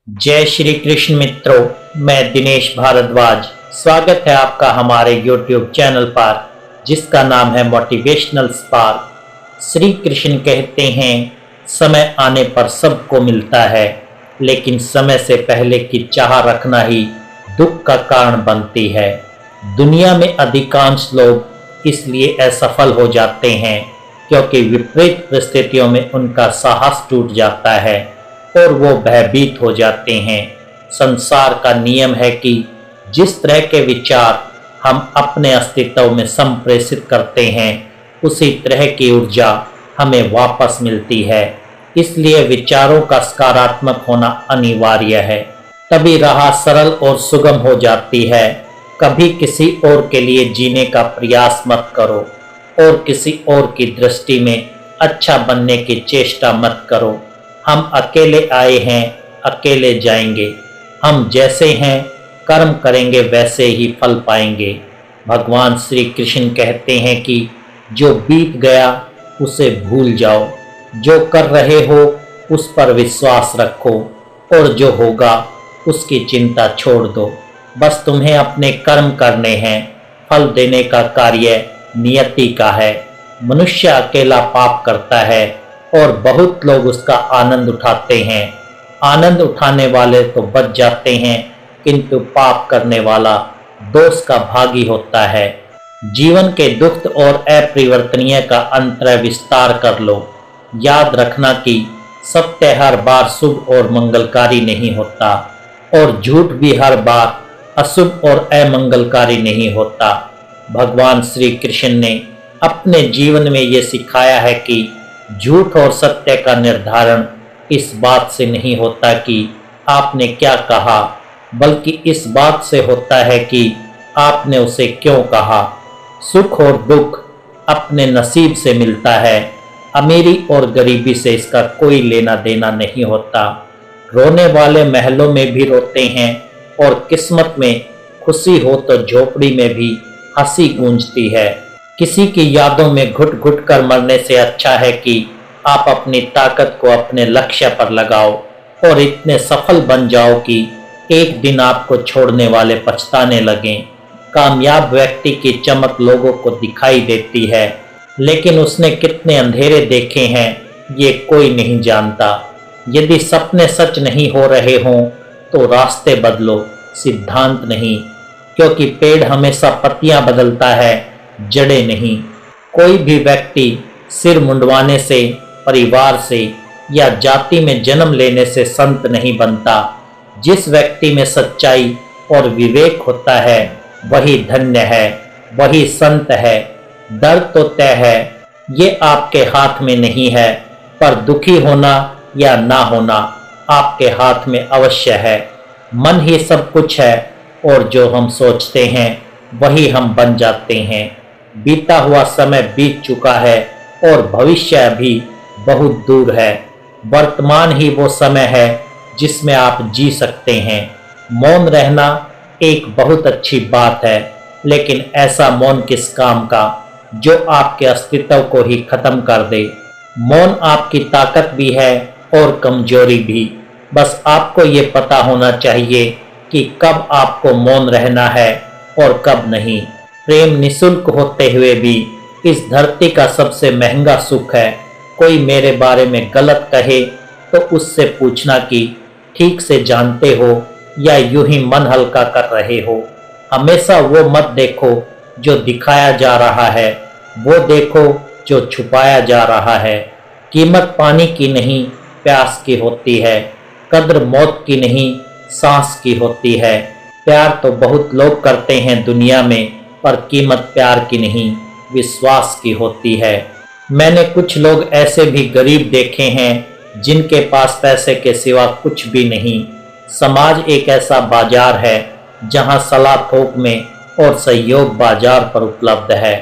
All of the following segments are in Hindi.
जय श्री कृष्ण मित्रों, मैं दिनेश भारद्वाज। स्वागत है आपका हमारे YouTube चैनल पर जिसका नाम है मोटिवेशनल स्पार्क। श्री कृष्ण कहते हैं, समय आने पर सबको मिलता है, लेकिन समय से पहले की चाह रखना ही दुख का कारण बनती है। दुनिया में अधिकांश लोग इसलिए असफल हो जाते हैं क्योंकि विपरीत परिस्थितियों में उनका साहस टूट जाता है और वो भयभीत हो जाते हैं। संसार का नियम है कि जिस तरह के विचार हम अपने अस्तित्व में संप्रेषित करते हैं, उसी तरह की ऊर्जा हमें वापस मिलती है। इसलिए विचारों का सकारात्मक होना अनिवार्य है, तभी राह सरल और सुगम हो जाती है। कभी किसी और के लिए जीने का प्रयास मत करो और किसी और की दृष्टि में अच्छा बनने की चेष्टा मत करो। हम अकेले आए हैं, अकेले जाएंगे। हम जैसे हैं कर्म करेंगे वैसे ही फल पाएंगे। भगवान श्री कृष्ण कहते हैं कि जो बीत गया उसे भूल जाओ, जो कर रहे हो उस पर विश्वास रखो और जो होगा उसकी चिंता छोड़ दो। बस तुम्हें अपने कर्म करने हैं, फल देने का कार्य नियति का है। मनुष्य अकेला पाप करता है और बहुत लोग उसका आनंद उठाते हैं। आनंद उठाने वाले तो बच जाते हैं, किंतु पाप करने वाला दोष का भागी होता है। जीवन के दुख और अपरिवर्तनीय का अंतर विस्तार कर लो। याद रखना कि सत्य हर बार शुभ और मंगलकारी नहीं होता और झूठ भी हर बार अशुभ और अमंगलकारी नहीं होता। भगवान श्री कृष्ण ने अपने जीवन में ये सिखाया है कि झूठ और सत्य का निर्धारण इस बात से नहीं होता कि आपने क्या कहा, बल्कि इस बात से होता है कि आपने उसे क्यों कहा। सुख और दुख अपने नसीब से मिलता है, अमीरी और गरीबी से इसका कोई लेना देना नहीं होता। रोने वाले महलों में भी रोते हैं और किस्मत में खुशी हो तो झोपड़ी में भी हंसी गूंजती है। किसी की यादों में घुट घुट कर मरने से अच्छा है कि आप अपनी ताकत को अपने लक्ष्य पर लगाओ और इतने सफल बन जाओ कि एक दिन आपको छोड़ने वाले पछताने लगें। कामयाब व्यक्ति की चमक लोगों को दिखाई देती है, लेकिन उसने कितने अंधेरे देखे हैं ये कोई नहीं जानता। यदि सपने सच नहीं हो रहे हों तो रास्ते बदलो, सिद्धांत नहीं, क्योंकि पेड़ हमेशा पत्तियां बदलता है, जड़ें नहीं। कोई भी व्यक्ति सिर मुंडवाने से, परिवार से या जाति में जन्म लेने से संत नहीं बनता। जिस व्यक्ति में सच्चाई और विवेक होता है वही धन्य है, वही संत है। डर तो तय है, ये आपके हाथ में नहीं है, पर दुखी होना या ना होना आपके हाथ में अवश्य है। मन ही सब कुछ है और जो हम सोचते हैं वही हम बन जाते हैं। बीता हुआ समय बीत चुका है और भविष्य अभी बहुत दूर है। वर्तमान ही वो समय है जिसमें आप जी सकते हैं। मौन रहना एक बहुत अच्छी बात है, लेकिन ऐसा मौन किस काम का जो आपके अस्तित्व को ही खत्म कर दे। मौन आपकी ताकत भी है और कमजोरी भी। बस आपको ये पता होना चाहिए कि कब आपको मौन रहना है और कब नहीं। प्रेम निःशुल्क होते हुए भी इस धरती का सबसे महंगा सुख है। कोई मेरे बारे में गलत कहे तो उससे पूछना कि ठीक से जानते हो या यूं ही मन हल्का कर रहे हो। हमेशा वो मत देखो जो दिखाया जा रहा है, वो देखो जो छुपाया जा रहा है। कीमत पानी की नहीं, प्यास की होती है। कद्र मौत की नहीं, सांस की होती है। प्यार तो बहुत लोग करते हैं दुनिया में, पर कीमत प्यार की नहीं, विश्वास की होती है। मैंने कुछ लोग ऐसे भी गरीब देखे हैं जिनके पास पैसे के सिवा कुछ भी नहीं। समाज एक ऐसा बाजार है जहां सलाह थोक में और सहयोग बाजार पर उपलब्ध है।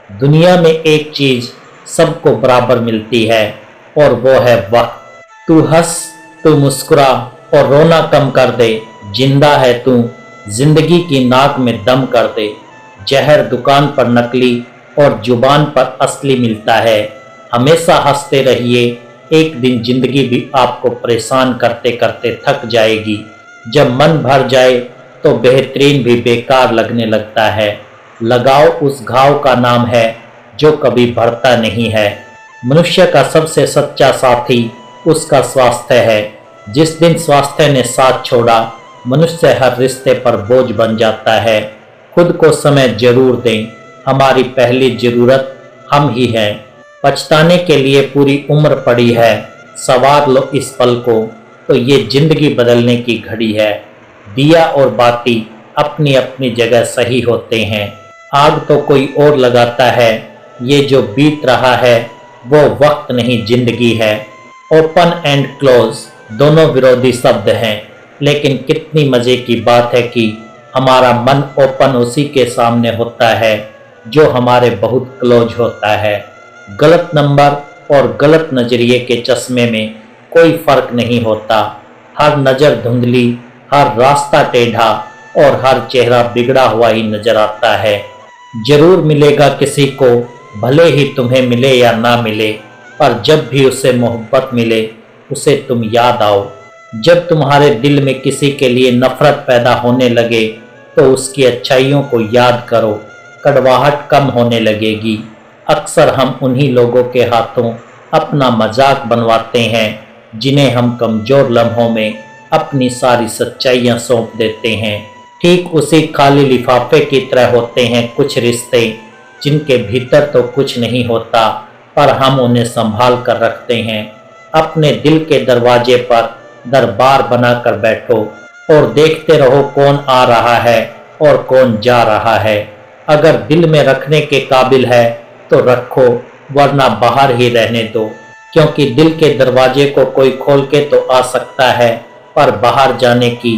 दुनिया में एक चीज सबको बराबर मिलती है और वो है वक्त। तू हंस, तू मुस्कुरा और रोना कम कर दे। जिंदा है तू, जिंदगी की नाक में दम कर दे। जहर दुकान पर नकली और जुबान पर असली मिलता है। हमेशा हंसते रहिए एक दिन जिंदगी भी आपको परेशान करते करते थक जाएगी। जब मन भर जाए तो बेहतरीन भी बेकार लगने लगता है। लगाव उस घाव का नाम है जो कभी भरता नहीं है। मनुष्य का सबसे सच्चा साथी उसका स्वास्थ्य है। जिस दिन स्वास्थ्य ने साथ छोड़ा, मनुष्य हर रिश्ते पर बोझ बन जाता है। खुद को समय जरूर दें, हमारी पहली जरूरत हम ही हैं। पछताने के लिए पूरी उम्र पड़ी है, संवार लो इस पल को, तो ये जिंदगी बदलने की घड़ी है। दिया और बाती अपनी अपनी जगह सही होते हैं, आग तो कोई और लगाता है। ये जो बीत रहा है वो वक्त नहीं जिंदगी है। ओपन एंड क्लोज दोनों विरोधी शब्द हैं, लेकिन कितनी मजे की बात है कि हमारा मन ओपन उसी के सामने होता है जो हमारे बहुत क्लोज होता है। गलत नंबर और गलत नजरिए के चश्मे में कोई फर्क नहीं होता। हर नजर धुंधली, हर रास्ता टेढ़ा और हर चेहरा बिगड़ा हुआ ही नजर आता है। जरूर मिलेगा किसी को, भले ही तुम्हें मिले या ना मिले, पर जब भी उसे मोहब्बत मिले उसे तुम याद आओ। जब तुम्हारे दिल में किसी के लिए नफरत पैदा होने लगे तो उसकी अच्छाइयों को याद करो, कड़वाहट कम होने लगेगी। अक्सर हम उन्हीं लोगों के हाथों अपना मजाक बनवाते हैं जिन्हें हम कमजोर लम्हों में अपनी सारी सच्चाइयां सौंप देते हैं। ठीक उसी खाली लिफाफे की तरह होते हैं कुछ रिश्ते जिनके भीतर तो कुछ नहीं होता, पर हम उन्हें संभाल कर रखते हैं। अपने दिल के दरवाजे पर दरबार बनाकर बैठो और देखते रहो कौन आ रहा है और कौन जा रहा है। अगर दिल में रखने के काबिल है तो रखो, वरना बाहर ही रहने दो, क्योंकि दिल के दरवाजे को कोई खोल के तो आ सकता है, पर बाहर जाने की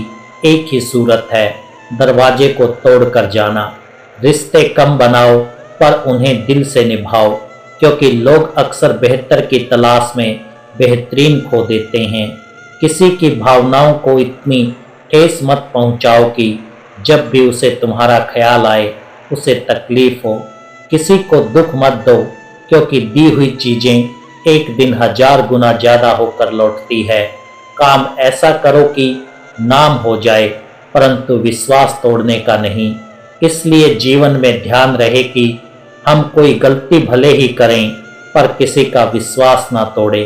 एक ही सूरत है, दरवाजे को तोड़कर जाना। रिश्ते कम बनाओ पर उन्हें दिल से निभाओ, क्योंकि लोग अक्सर बेहतर की तलाश में बेहतरीन खो देते हैं। किसी की भावनाओं को इतनी ठेस मत पहुंचाओ कि जब भी उसे तुम्हारा ख्याल आए उसे तकलीफ हो। किसी को दुख मत दो, क्योंकि दी हुई चीजें एक दिन 1000 गुना ज्यादा होकर लौटती है। काम ऐसा करो कि नाम हो जाए, परंतु विश्वास तोड़ने का नहीं। इसलिए जीवन में ध्यान रहे कि हम कोई गलती भले ही करें, पर किसी का विश्वास ना तोड़े,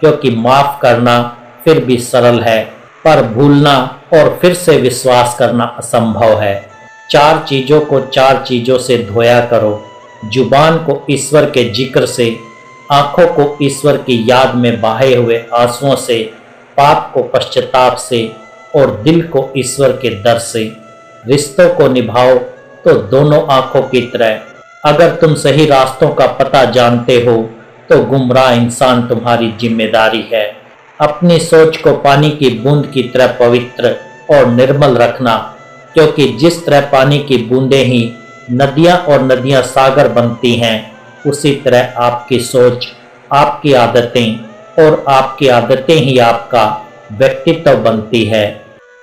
क्योंकि माफ करना फिर भी सरल है, पर भूलना और फिर से विश्वास करना असंभव है। 4 चीजों को 4 चीजों से धोया करो। जुबान को ईश्वर के जिक्र से, आंखों को ईश्वर की याद में बहे हुए आंसुओं से, पाप को पश्चाताप से और दिल को ईश्वर के दर से। रिश्तों को निभाओ तो दोनों आंखों की तरह। अगर तुम सही रास्तों का पता जानते हो तो गुमराह इंसान तुम्हारी जिम्मेदारी है। अपनी सोच को पानी की बूंद की तरह पवित्र और निर्मल रखना, क्योंकि जिस तरह पानी की बूंदें ही नदियां और नदियां सागर बनती हैं, उसी तरह आपकी सोच, आपकी आदतें और आपकी आदतें ही आपका व्यक्तित्व बनती है।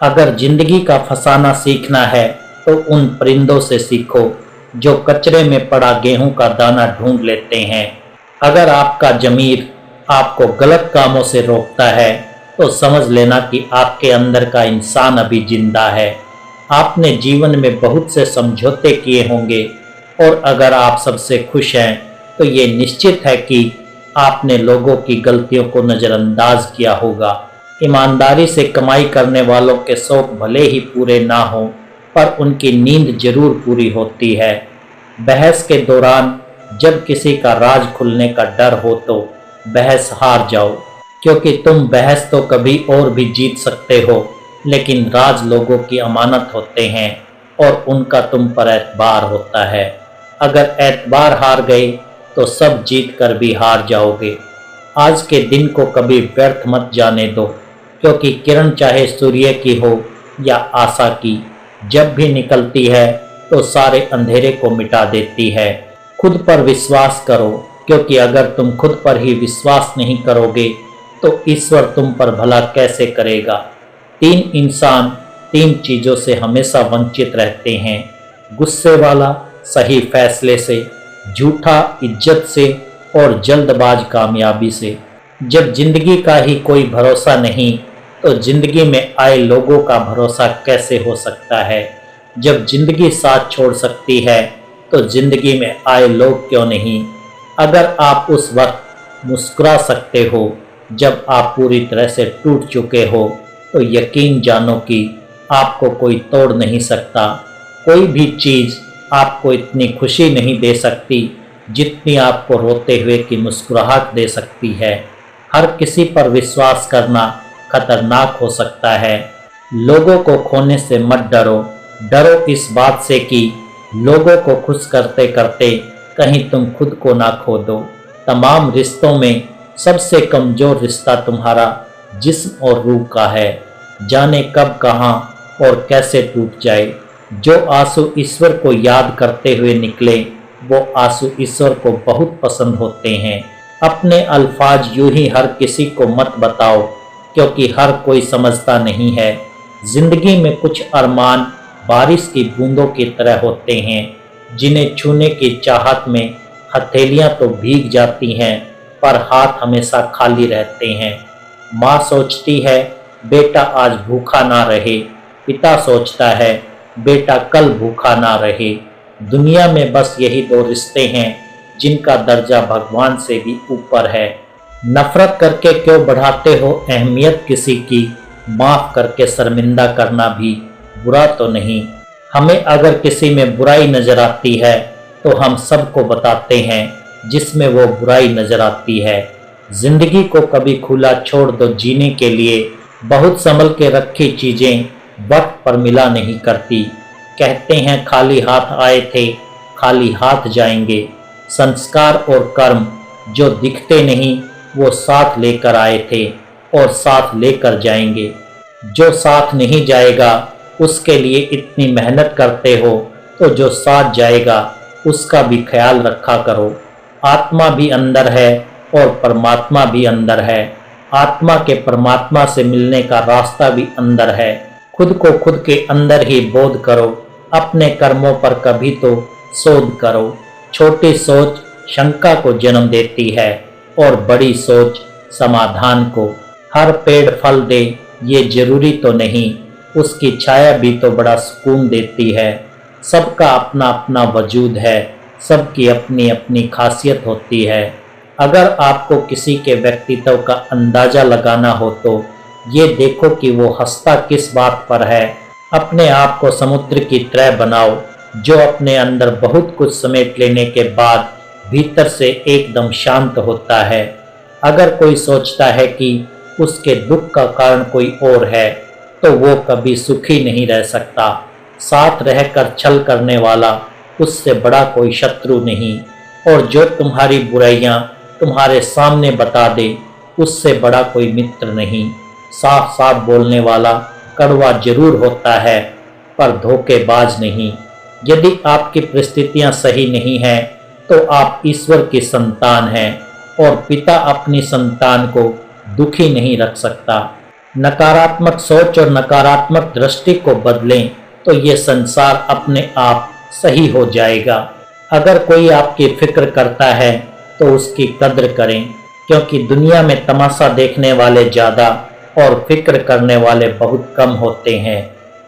अगर जिंदगी का फसाना सीखना है तो उन परिंदों से सीखो जो कचरे में पड़ा गेहूं का दाना ढूंढ लेते हैं। अगर आपका जमीर आपको गलत कामों से रोकता है तो समझ लेना कि आपके अंदर का इंसान अभी जिंदा है। आपने जीवन में बहुत से समझौते किए होंगे, और अगर आप सबसे खुश हैं तो ये निश्चित है कि आपने लोगों की गलतियों को नज़रअंदाज किया होगा। ईमानदारी से कमाई करने वालों के शौक भले ही पूरे ना हों, पर उनकी नींद जरूर पूरी होती है। बहस के दौरान जब किसी का राज खुलने का डर हो तो बहस हार जाओ, क्योंकि तुम बहस तो कभी और भी जीत सकते हो, लेकिन राज लोगों की अमानत होते हैं और उनका तुम पर एतबार होता है। अगर एतबार हार गए तो सब जीत कर भी हार जाओगे। आज के दिन को कभी व्यर्थ मत जाने दो, क्योंकि किरण चाहे सूर्य की हो या आशा की, जब भी निकलती है तो सारे अंधेरे को मिटा देती है। खुद पर विश्वास करो, क्योंकि अगर तुम खुद पर ही विश्वास नहीं करोगे तो ईश्वर तुम पर भला कैसे करेगा। 3 इंसान 3 चीज़ों से हमेशा वंचित रहते हैं: गुस्से वाला सही फैसले से, झूठा इज्जत से और जल्दबाज कामयाबी से। जब जिंदगी का ही कोई भरोसा नहीं तो जिंदगी में आए लोगों का भरोसा कैसे हो सकता है। जब जिंदगी साथ छोड़ सकती है तो जिंदगी में आए लोग क्यों नहीं। अगर आप उस वक्त मुस्कुरा सकते हो जब आप पूरी तरह से टूट चुके हो तो यकीन जानो कि आपको कोई तोड़ नहीं सकता। कोई भी चीज़ आपको इतनी खुशी नहीं दे सकती जितनी आपको रोते हुए की मुस्कुराहट दे सकती है। हर किसी पर विश्वास करना खतरनाक हो सकता है। लोगों को खोने से मत डरो, डरो इस बात से कि लोगों को खुश करते करते कहीं तुम खुद को ना खो दो। तमाम रिश्तों में सबसे कमज़ोर रिश्ता तुम्हारा जिस्म और रूह का है। जाने कब कहाँ और कैसे टूट जाए। जो आंसू ईश्वर को याद करते हुए निकले वो आंसू ईश्वर को बहुत पसंद होते हैं। अपने अल्फाज यूं ही हर किसी को मत बताओ क्योंकि हर कोई समझता नहीं है। जिंदगी में कुछ अरमान बारिश की बूंदों की तरह होते हैं जिन्हें छूने की चाहत में हथेलियां तो भीग जाती हैं पर हाथ हमेशा खाली रहते हैं। माँ सोचती है बेटा आज भूखा ना रहे, पिता सोचता है बेटा कल भूखा ना रहे। दुनिया में बस यही दो रिश्ते हैं जिनका दर्जा भगवान से भी ऊपर है। नफरत करके क्यों बढ़ाते हो अहमियत किसी की, माफ़ करके शर्मिंदा करना भी बुरा तो नहीं। हमें अगर किसी में बुराई नज़र आती है तो हम सबको बताते हैं जिसमें वो बुराई नज़र आती है। ज़िंदगी को कभी खुला छोड़ दो जीने के लिए, बहुत संभल के रखी चीज़ें वक्त पर मिला नहीं करती। कहते हैं खाली हाथ आए थे खाली हाथ जाएंगे। संस्कार और कर्म जो दिखते नहीं वो साथ लेकर आए थे और साथ लेकर जाएंगे। जो साथ नहीं जाएगा उसके लिए इतनी मेहनत करते हो तो जो साथ जाएगा उसका भी ख्याल रखा करो। आत्मा भी अंदर है और परमात्मा भी अंदर है। आत्मा के परमात्मा से मिलने का रास्ता भी अंदर है। खुद को खुद के अंदर ही बोध करो, अपने कर्मों पर कभी तो शोध करो। छोटी सोच शंका को जन्म देती है और बड़ी सोच समाधान को। हर पेड़ फल दे ये जरूरी तो नहीं, उसकी छाया भी तो बड़ा सुकून देती है। सबका अपना अपना वजूद है, सबकी अपनी अपनी खासियत होती है। अगर आपको किसी के व्यक्तित्व का अंदाज़ा लगाना हो तो ये देखो कि वो हंसता किस बात पर है। अपने आप को समुद्र की तरह बनाओ जो अपने अंदर बहुत कुछ समेट लेने के बाद भीतर से एकदम शांत होता है। अगर कोई सोचता है कि उसके दुख का कारण कोई और है तो वो कभी सुखी नहीं रह सकता। साथ रहकर छल करने वाला उससे बड़ा कोई शत्रु नहीं, और जो तुम्हारी बुराइयां तुम्हारे सामने बता दे उससे बड़ा कोई मित्र नहीं। साफ साफ बोलने वाला कड़वा जरूर होता है पर धोखेबाज नहीं। यदि आपकी परिस्थितियां सही नहीं हैं तो आप ईश्वर की संतान हैं और पिता अपनी संतान को दुखी नहीं रख सकता। नकारात्मक सोच और नकारात्मक दृष्टि को बदलें तो ये संसार अपने आप सही हो जाएगा। अगर कोई आपकी फिक्र करता है तो उसकी कद्र करें, क्योंकि दुनिया में तमाशा देखने वाले ज़्यादा और फिक्र करने वाले बहुत कम होते हैं।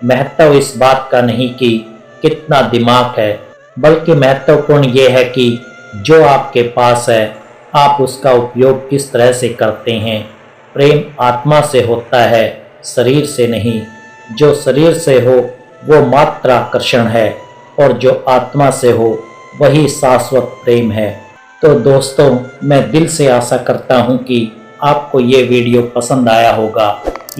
महत्व इस बात का नहीं कि कितना दिमाग है, बल्कि महत्वपूर्ण ये है कि जो आपके पास है आप उसका उपयोग किस तरह से करते हैं। प्रेम आत्मा से होता है, शरीर से नहीं। जो शरीर से हो वो मात्र आकर्षण है और जो आत्मा से हो वही शाश्वत प्रेम है। तो दोस्तों, मैं दिल से आशा करता हूँ कि आपको ये वीडियो पसंद आया होगा।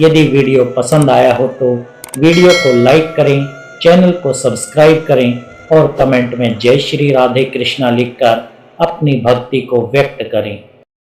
यदि वीडियो पसंद आया हो तो वीडियो को लाइक करें, चैनल को सब्सक्राइब करें और कमेंट में जय श्री राधे कृष्णा लिखकर अपनी भक्ति को व्यक्त करें।